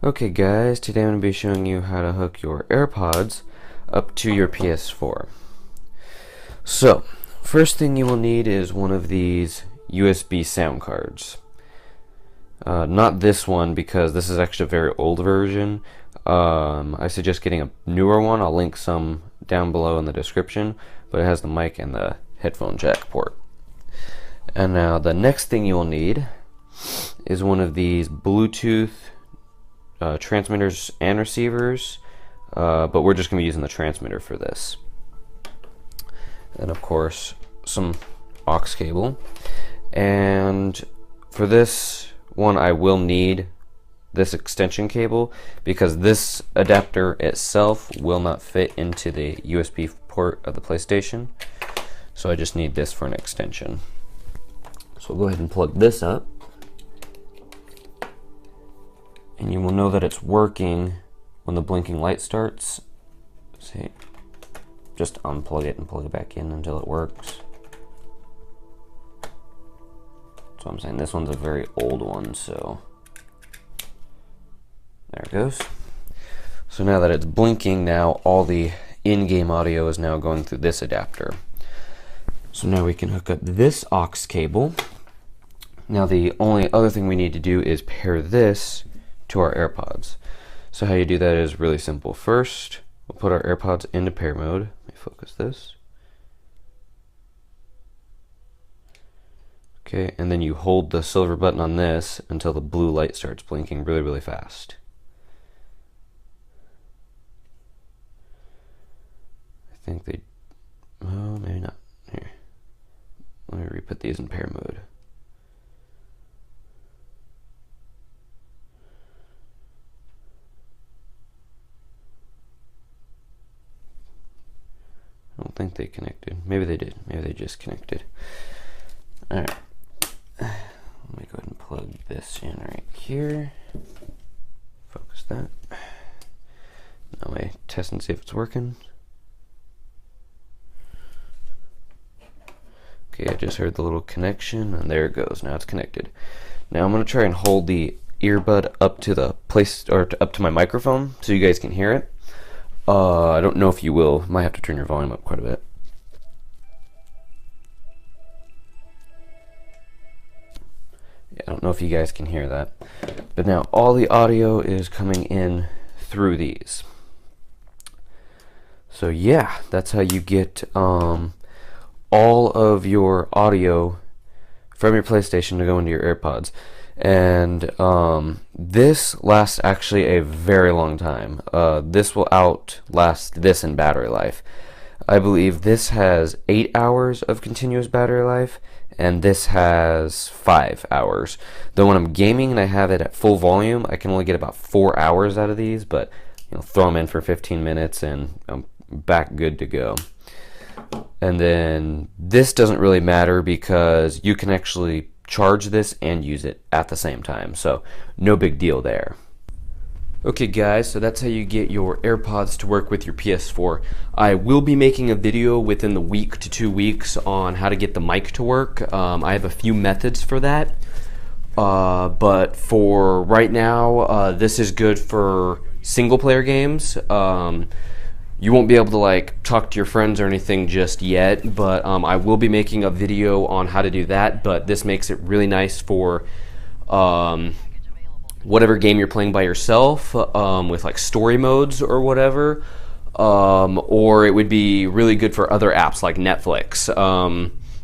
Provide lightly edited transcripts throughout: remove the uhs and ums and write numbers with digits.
Okay guys, today I'm going to be showing you how to hook your AirPods up to your PS4. So, first thing you will need is one of these USB sound cards. Not this one because this is actually a very old version. I suggest getting a newer one. I'll link some down below in the description, but it has the mic and the headphone jack port. And now the next thing you will need is one of these Bluetooth transmitters and receivers, but we're just going to be using the transmitter for this. And of course, some aux cable. And for this one, I will need this extension cable because this adapter itself will not fit into the USB port of the PlayStation. So I just need this for an extension. So we'll go ahead and plug this up. And you will know that it's working when the blinking light starts. See, just unplug it and plug it back in until it works. So I'm saying this one's a very old one, so there it goes. So now that it's blinking, now all the in-game audio is now going through this adapter. So now we can hook up this aux cable. Now the only other thing we need to do is pair this to our AirPods. So how you do that is really simple. First, we'll put our AirPods into pair mode. Let me focus this. Okay, and then you hold the silver button on this until the blue light starts blinking really, really fast. I think they, oh, maybe not. Here, let me re-put these in pair mode. I don't think they connected. Maybe they did. Maybe they just connected. Alright. Let me go ahead and plug this in right here. Focus that. Now I test and see if it's working. Okay, I just heard the little connection, and there it goes. Now it's connected. Now I'm going to try and hold the earbud up to the up to my microphone so you guys can hear it. I don't know if you will. Might have to turn your volume up quite a bit. Yeah, I don't know if you guys can hear that. But now all the audio is coming in through these. So yeah, that's how you get all of your audio from your PlayStation to go into your AirPods. And this lasts actually a very long time. This will outlast this in battery life. I believe this has 8 hours of continuous battery life, and this has 5 hours. Though when I'm gaming and I have it at full volume, I can only get about 4 hours out of these, but throw them in for 15 minutes and I'm back good to go. And then this doesn't really matter because you can actually charge this and use it at the same time, so no big deal there. Okay guys, so that's how you get your AirPods to work with your PS4. I will be making a video within the week to 2 weeks on how to get the mic to work. I have a few methods for that, but for right now, this is good for single player games. You won't be able to talk to your friends or anything just yet, but I will be making a video on how to do that. But this makes it really nice for whatever game you're playing by yourself, with story modes or whatever, or it would be really good for other apps like Netflix.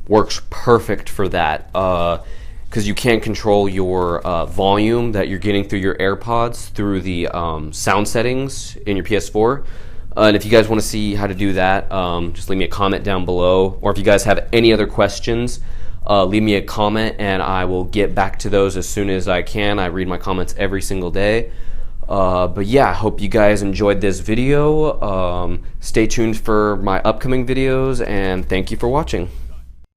Works perfect for that because you can control your volume that you're getting through your AirPods through the sound settings in your PS4. And if you guys want to see how to do that, just leave me a comment down below. Or if you guys have any other questions, leave me a comment and I will get back to those as soon as I can. I read my comments every single day. But yeah, I hope you guys enjoyed this video. Stay tuned for my upcoming videos and thank you for watching.